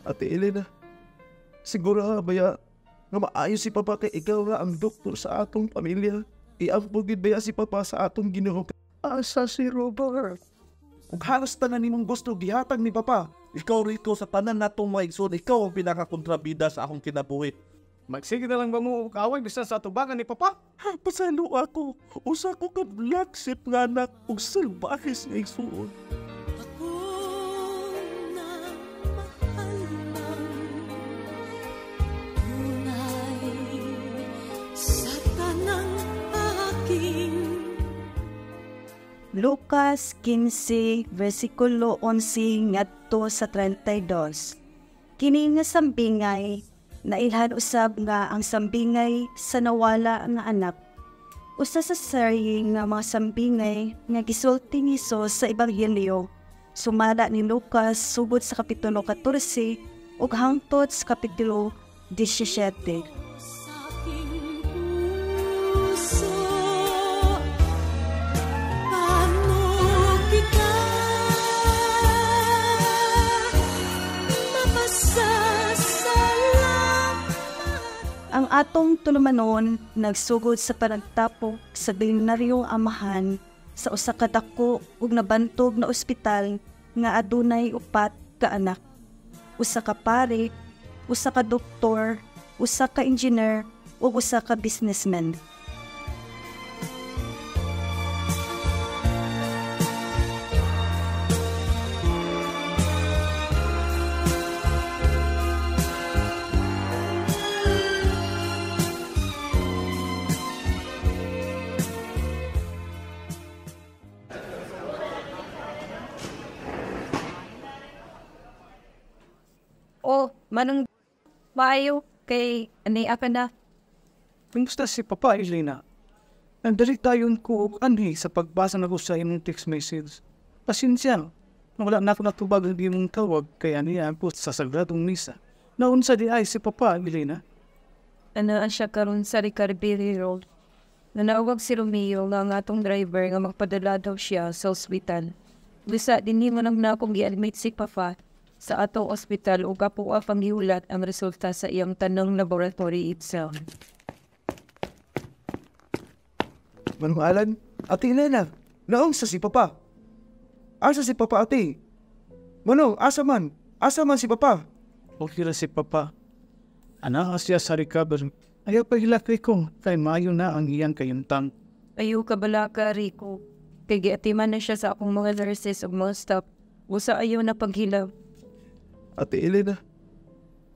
Ate Elena, siguro baya nga maayo si Papa kay ikaw nga ang doktor sa atong pamilya. Iampugid baya si Papa sa atong Ginoo. Asa si Robert? Ug halos tanan nimong gusto gihatag ni Papa. Ikaw rito sa tanan natong mga igsoon, ikaw ang pinakakontrabida sa akong kinabuhi. Magsige na lang ba mo kaaway bisa sa atubangan ni Papa? Pasalo ako. Usa ko ka black sheep nga anak ug salbahis nga igsoon. Lucas 15, versikulo 11 ngadto sa 32. Kini nga sambingay, nailhan usab nga ang sambingay sa nawala nga anak. Usa sa saryi nga mga sambingay nga gisulti ni Hesus sa Ebanghelyo, sumala ni Lucas subod sa kapitulo 14 ug hangtod sa kapitulo 17. Ang atong tulumanon nagsugod sa panagtapok sa bilyonaryong amahan sa usa ka dako ug nabantog na ospital nga adunay 4 ka anak. Usa ka pare, usa ka doktor, usa ka engineer ug usa ka businessman. Oh, manang maayo kay aniya ka na. Kumusta si Papa, Elena? Nandali tayon ko anhi sa pagbasa na ko sa imong text message. Pasensya, wala na ako natubag ang di mong tawag kay aniya po sa Sagradong Misa. Naunsa di ay si Papa, Elena? Anaan siya karon sa Ricarberry Road. Nanawag si Romeo nga ang atong driver nga magpadala daw siya sa ospital. Bisa din mo nang na akong gi-admit si Papa sa atong ospital ug kapuwa panghiulat ang resulta sa iyang tanong laboratory exam. Manong Alan, Ate Elena, naunsa si Papa? Asa si Papa, ate? Manong, asa man? Asa man si Papa? Okay ra si Papa. Ana siya sa recovery. Ayaw pa hilakri ko kay maayo na ang iyang kayuntang. Ayaw ka bala ka, Rico. Kay giatiman na siya sa akong mga nurses ug mga staff. Usa ayaw na paghilaw. Ate Elena,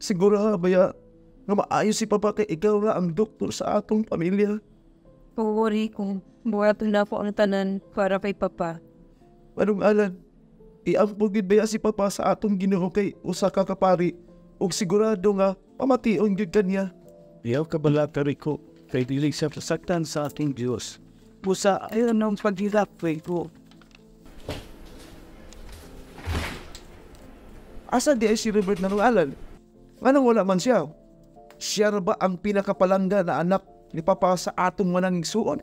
siguro baya nga maayo si Papa kay ikaw nga ang doktor sa atong pamilya. Oo, Rico. Buhaton na po ang tanan para kay Papa. Manong Alan, iampugid baya si Papa sa atong Ginoo kay usa ka kapari ug sigurado nga pamation gyud kaniya. Ayaw ka bala ka, Rico, kay dili siya pasaktan sa ating Diyos. Busa ayaw nang paghilakri ko. Asa di ay si Robert Manong Alan? Anong wala man siya? Siya ba ang pinakapalangga na anak ni Papa sa atong mananging suon?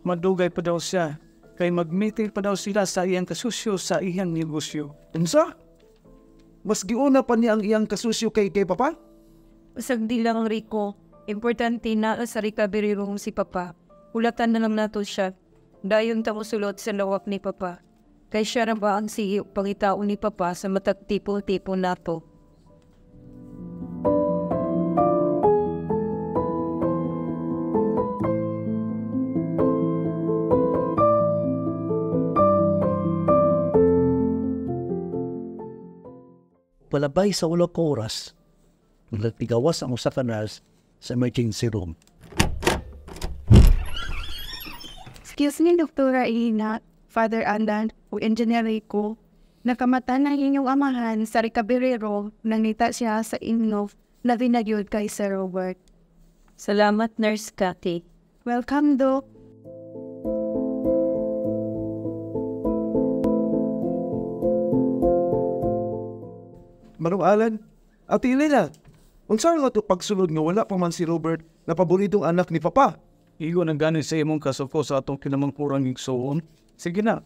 Madugay pa daw siya, kay mag-meeting pa daw sila sa iyang kasusyo sa iyang negosyo. Unsa? Mas giuna pa niya ang iyang kasusyo kay Papa? Usag di lang, Rico. Importante na sa recovery room si Papa. Ulatan na lang nato siya. Dayon ta mosulot sa lawak ni Papa. Kay siya ra ba ang siyo pangitaon ni Papa sa matag tipo-tipo nato. Palabay sa 8 ka oras, nagtigawas ang usa ka nurse sa emergency room. Excuse me, Dr. Ina, Father Alan, o Engineer Rico. Nakamata na inyong amahan sa recovery room nang nita siya sa inyo na vinagyod kay Sir Robert. Salamat, Nurse Cathy. Welcome, Doc. Manong Alan, Ate Elena, unsa nga to pagsulod nga wala pa man si Robert na paboritong anak ni Papa? Igo nang ganin sa imong kasuko sa atong kinamangkurang igsoon. Sige na,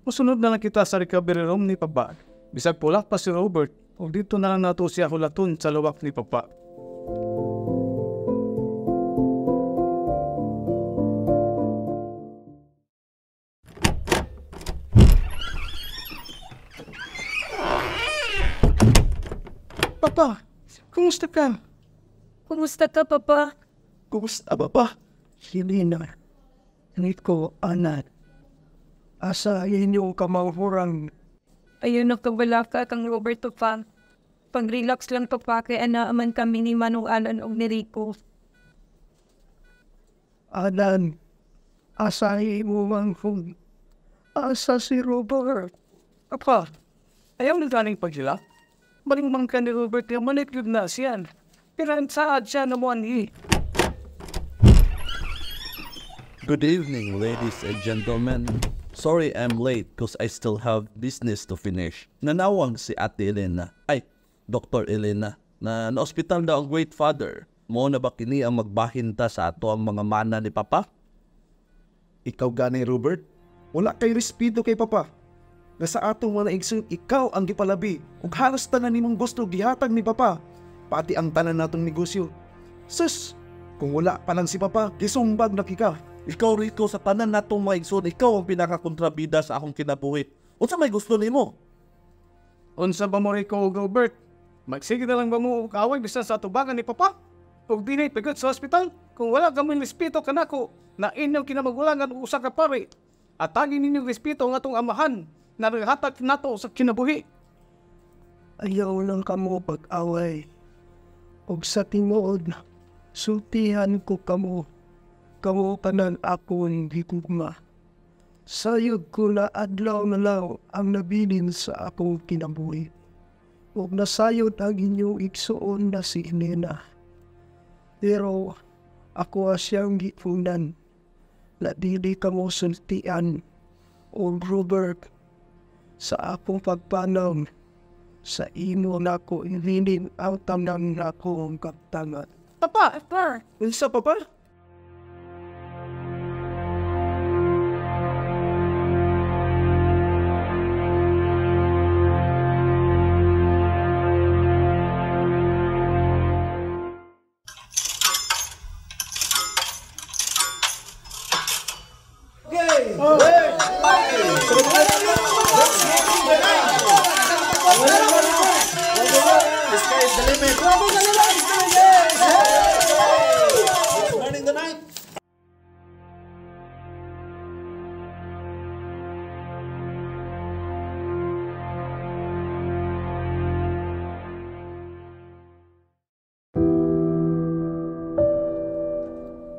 musunod na lang kita sa recovery room ni Papa. Bisag pulak pa si Robert, O dito na lang nato siya hulaton sa luwak ni Papa. Papa, kumusta ka? Kumusta ka, Papa? Kumusta ba pa? Helena, ko, anak. Asa inyo kamangurang Ayun na kabala ka kang Roberto pa. Pag-relax lang, Papa, kaya naaman kami ni Manong Alan o ni Rico. anan. Asa imo mangkung. Asa si Robert. Papa, ayaw na galing pagsila. Maling ka ni Robert yung manitlog na siyan. Pero saad siya na mo ani. Good evening, ladies and gentlemen. Sorry I'm late because I still have business to finish. Nanawag si Ate Elena, Dr. Elena, na na-hospital daw ang great father. Mo na ba kini ang magbahinta sa ato ang mga mana ni Papa? Ikaw gani, Robert? Wala kay respeto kay Papa. Na sa atong mga igsoon, ikaw ang gipalabi. Ug halos tanan nimong gusto gihatag ni Papa. Pati ang tanan natong negosyo. Sus, kung wala pa lang si Papa, gisumbag na kika. Ikaw Rico sa tanan natong mga igsoon, ikaw ang pinakakontrabida sa akong kinabuhi. Unsa may gusto nimo? Unsa ba mo Rico o Robert? Magsige na lang ba mo kaway bisa sa tubangan ni Papa? Ug dinay pagod sa ospital? Kung wala kami respeto kanako, na inyong kinamagulangan o usa ka pare. At tagin ninyong respeto ang atong amahan na naghatag nato sa kinabuhi. Ayaw lang kamo pag-away. Og sa tinuod, sultihan ko kamo. Kamo kanan ako hindi gugma. Sayod ko na adlaw na lang ang nabilin sa akong kinabuhi. Og nasayod ang inyong igsuon na si Elena. Pero ako siyang gipunan na dili kamo sultian o Robert sa akong pagpanaw sa imo nako ilinin ang tanan nako ang kaptangan. Papa! Papa! Unsa, Papa?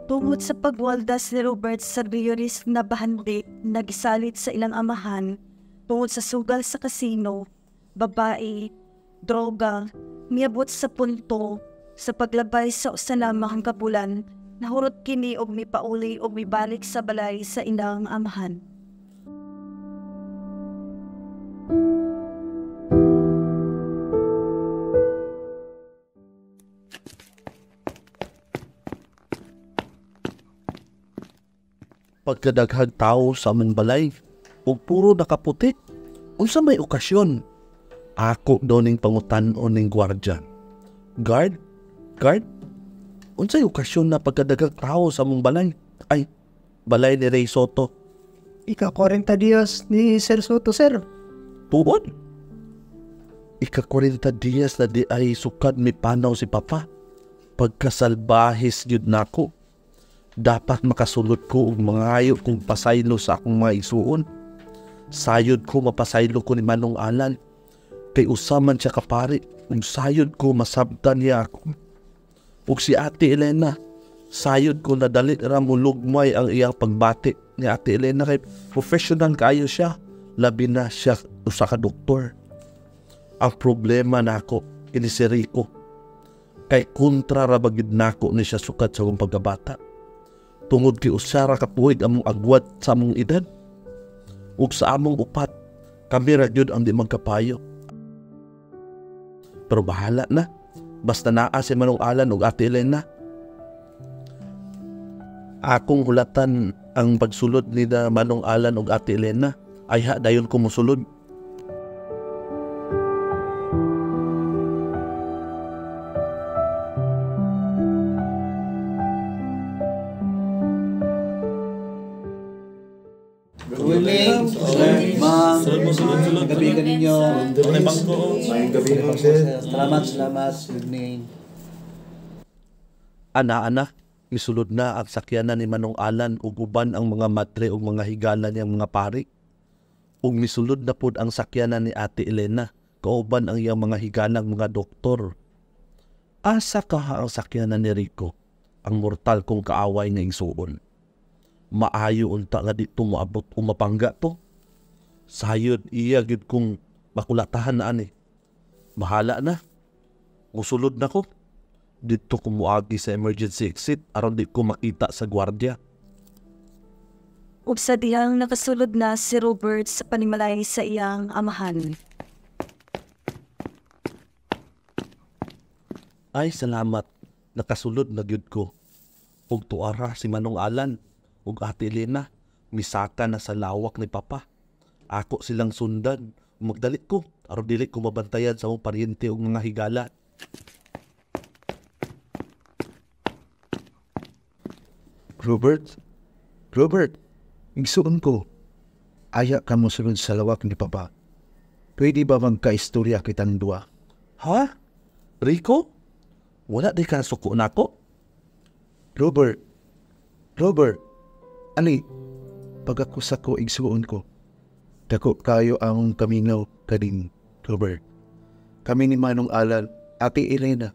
Tungod sa pagwaldas ni Robert sa Rioris na bahandi, nagisalit sa ilang amahan, tungod sa sugal sa kasino, babae, droga, miabot sa punto, sa paglabay sa usa lamang kabulan, nahurot kini og mipauli og mibalik sa balay sa ilang amahan. Pagkadaghang tao sa among balay, ug puro nakaputi. Unsa may okasyon? Ako daw ning pangutan-on ning gwardya. Guard? Unsay okasyon na pagkadaghang tao sa among balay? Balay ni Ray Soto. Ika-40 Dias ni Sir Soto, sir. Tuod? Ika-40 Dias na di ay sukad mi panaw si Papa. Pagkasalbahis yun nako. Dapat makasulot ko og mangayo kung pasaylo sa akong mga isuon. Sayod ko mapasaylo ko ni Manong Alan. Kay usaman siya kapari. Ug sayod ko masabtan niya ako. Ug si Ate Elena, sayod ko na dalit ra mo lugmay ang iyang pagbati ni Ate Elena kay professional kayo siya. Labi na siya usa ka doktor. Ang problema nako ini si Rico. Kay kontra ra bagid nako ni siya sukat sa akong pagkabata. Tungod kay usara ka tuig among agwat sa among edad. Ug sa among upat, kami ra gyud ang di magkapayo. Pero bahala na. Basta naa si Manong Alan ug Ate Elena. Akong hulatan ang pagsulod ni Manong Alan ug Ate Elena. Ay dayon ko mosulod. Willing, ma'am, gabi ka ninyo. Mayang gabi po, sir. Salamat. Good evening. Ana, isulod na ang sakyanan ni Manong Alan ug uban ang mga madre ug mga higala niyang mga pari. Ug misulod na pud ang sakyanan ni Ate Elena kauban ang iyang mga higalang mga doktor. Asa ka ang sakyanan ni Rico, ang mortal kong kaaway nga igsuon. Maayo unta nga dito moabot o mapangga to. Sayod iya gid kong makulatahan na ani. Bahala na. Musulod na ko. Dito ko muagi sa emergency exit aron di ko makita sa gwardya. Ug sa dihang nakasulod na si Robert sa panimalay sa iyang amahan. Ay salamat, nakasulod na gyud ko. Ug tuara si Manong Alan ug Ate Elena misaka na sa lawak ni Papa. Ako silang sundan, magdalit ko aron dili ko mabantayan sa mong paryente ug mga higala. Robert, igsuon ko. Aya ka mo sunod sa lawak ni Papa. Pwede ba magkaistorya kitang dua? Ha? Rico? Wala di ka nasuko na ako? Robert, ani, pag ako sako igsuon ko. Dako kayo ang kaminaw kading, Robert. Kami ni Manong Alan, Ate Elena,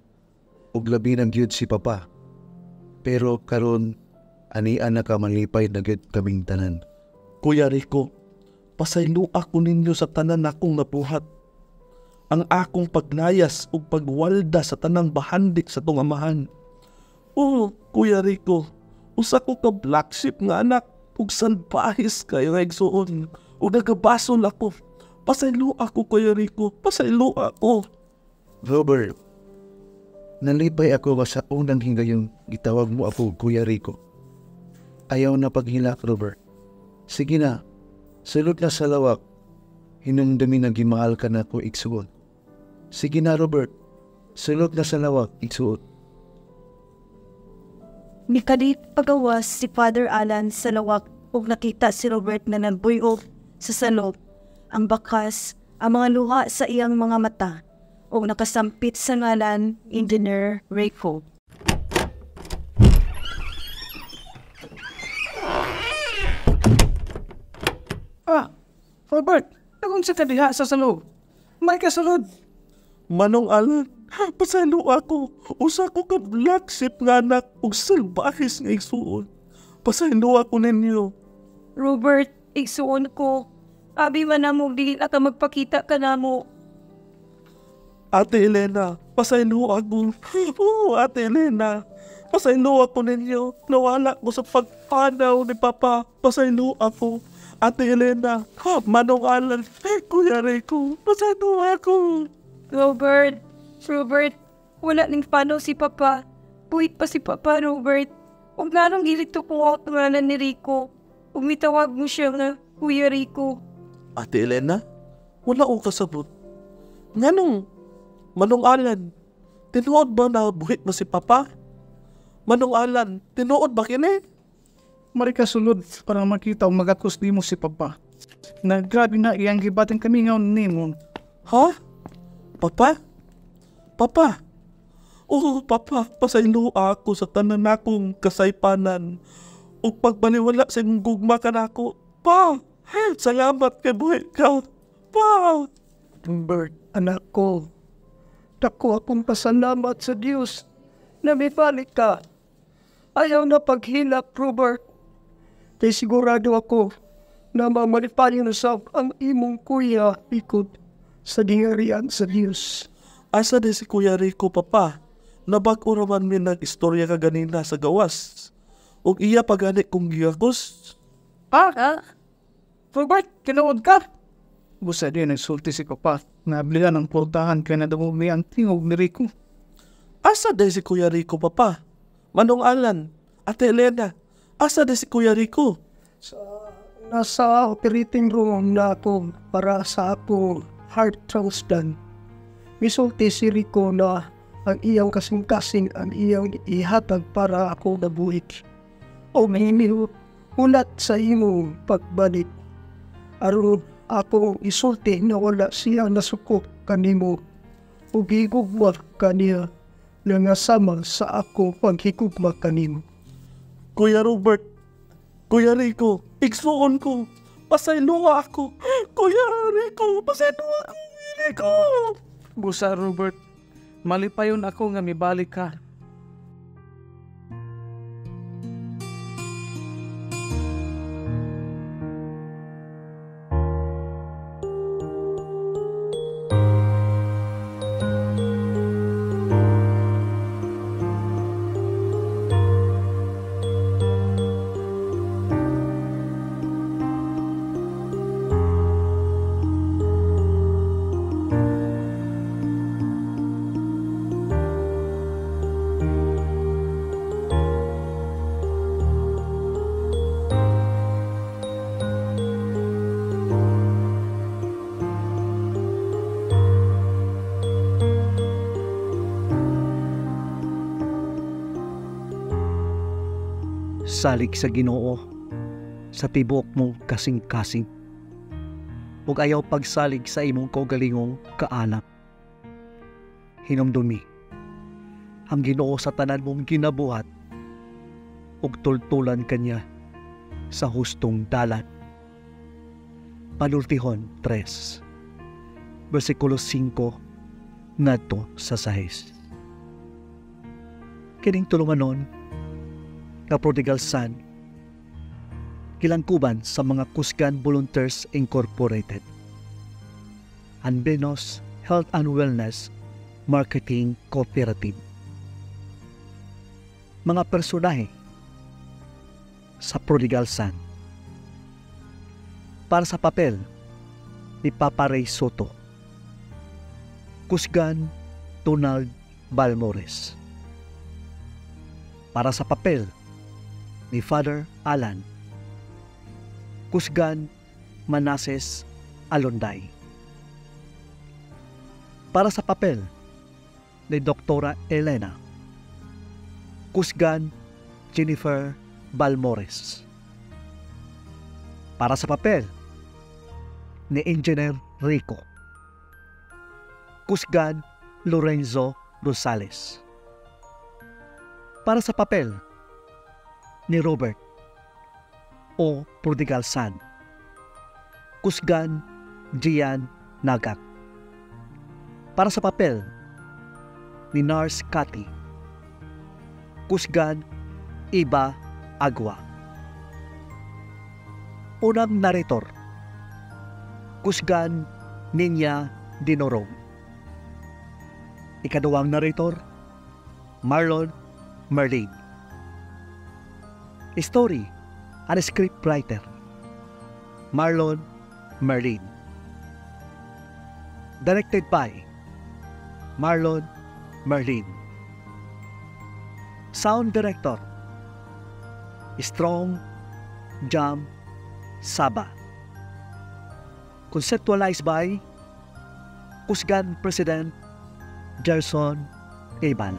ug labi ng gyud si Papa. Pero karon anian na ka malipay na gyud kaming tanan. Kuya Rico, pasaylo ako ninyo sa tanan akong nabuhat. Ang akong paglayas ug pagwalda sa tanang bahandik sa tong amahan. Oo, Kuya Rico, usa ko ka black sheep nga anak ug salbahis kayo nga igsuon ug nagabasol ako. Pasaylo ako, Kuya Rico, pasaylo ako. Robert, nalipay ako sa unang hingayong gitawag mo ako, Kuya Rico. Ayaw na paghilak, Robert. Sige na, sulod na sa lawak. Hinumdumi na gimahal ka na ko igsuon. Sige na, Robert. Sulod na sa lawak igsuon. Mikadit pagawas si Father Alan sa lawak ug nakita si Robert na nagbuyog sa salop. Ang bakas, ang mga luha sa iyang mga mata ug nakasampit sa ngalan Engineer Rico. Robert, nagun sa kadiha sa salog. May kasulod. Manong Alan, pasaylo ako. Usa ko ka black sheep nga anak ug salbahis nga igsuon. Pasaylo ako ninyo. Robert, igsuon ko. Abi man na mo, dili na ka magpakita ka na mo. Ate Elena, pasaylo ako. Oo, Ate Elena. Pasaylo ako ninyo. Nawala ko sa pagpanaw ni Papa. Pasaylo ako. Ate Elena, Manong Alan, Kuya Rico, pasaylo ako. Robert, wala ning panaw si Papa. Buhit pa si Papa, Robert. Huwag na nang gilito kung ako ngalan ni Rico. Umitawag mo siya nga, Kuya Rico. Ate Elena, wala ko kasabot. Nganong, Manong Alan, tinuod ba na buhit mo si Papa? Manong Alan, tinuod ba kini? Mari kasulod para makita o magakus di mo si Papa. Na grabe na iyang gibating kami ngayon ni mo. Ha? Papa? Papa? Oo, Papa, pasaylo ako sa tanan akong kasaypanan. O pagbaliwala sa imong gugma ka na ako. Pa! Salamat kay buhay ka. Pa! Robert, anak ko, dako akong pasalamat sa Diyos na may balik ka. Ayaw na paghilak, Robert. Kaya sigurado ako na mamalipayan na sa ang imong kuya ikot sa dingarian sa Diyos. Asa din si Kuya Rico, Papa? Nabag-o raman mi nag-istorya ka ganina sa gawas. O iya pagani kong giyakos. Robert, kinuod ka? Busa din nagsulti si Papa. Nablihan ang portahan kaya nadamumi ang tingog ni Rico. Asa din si Kuya Rico, Papa? Manong Alan, Ate Elena, asa din si Kuya Rico? Nasa operating room na ako para sa akong heart transplant. Misulti si Rico na ang iyang kasing-kasing ang iyang ihatag para ako nabuhit. O mahimil ulat sa imong pagbalik. aron ako isulti na wala siya nasukop kanimo ug higugma kaniya na nga sama sa ako paghigugma kanimo. Kuya Robert, Kuya Rico, igsuon ko. Pasaylo ako. Kuya Rico, pasaylo ako. Rico. Busa Robert, malipayon ako nga mibalik ka. Salig sa Ginoo sa tibuok mong kasing-kasing ug ayaw pagsalig sa imong kaugalingong kaanak. Hinumdumi ang Ginoo sa tanan mong ginabuhat ug tultulan kanya sa hustong dalan. Panultihon 3 versikulo 5 ngadto sa 6. Kining tulumanon nga prodigal son kilangkuban sa mga Kusgan Volunteers Incorporated, Anbenos Health and Wellness Marketing Cooperative. Mga personahe sa prodigal son. Para sa papel ni Papa Ray Soto, Kusgan Donald Balmores. Para sa papel ni Father Alan, Kusgan Manases Alonday. Para sa papel ni Doktora Elena, Kusgan Jennifer Balmores. Para sa papel ni Engineer Rico, Kusgan Lorenzo Rosales. Para sa papel ni Robert o prodigal son, Kusgan Gian Nagak. Para sa papel ni Nars Kati, Kusgan Iba Agwa. Unang narrator, Kusgan Ninya Dinorong. Ikaduwang narrator, Marlon Merlin. Story and scriptwriter, Marlon Merlin. Directed by Marlon Merlin. Sound director, Strong Jam Saba. Conceptualized by Kusgan President Gerson Eban.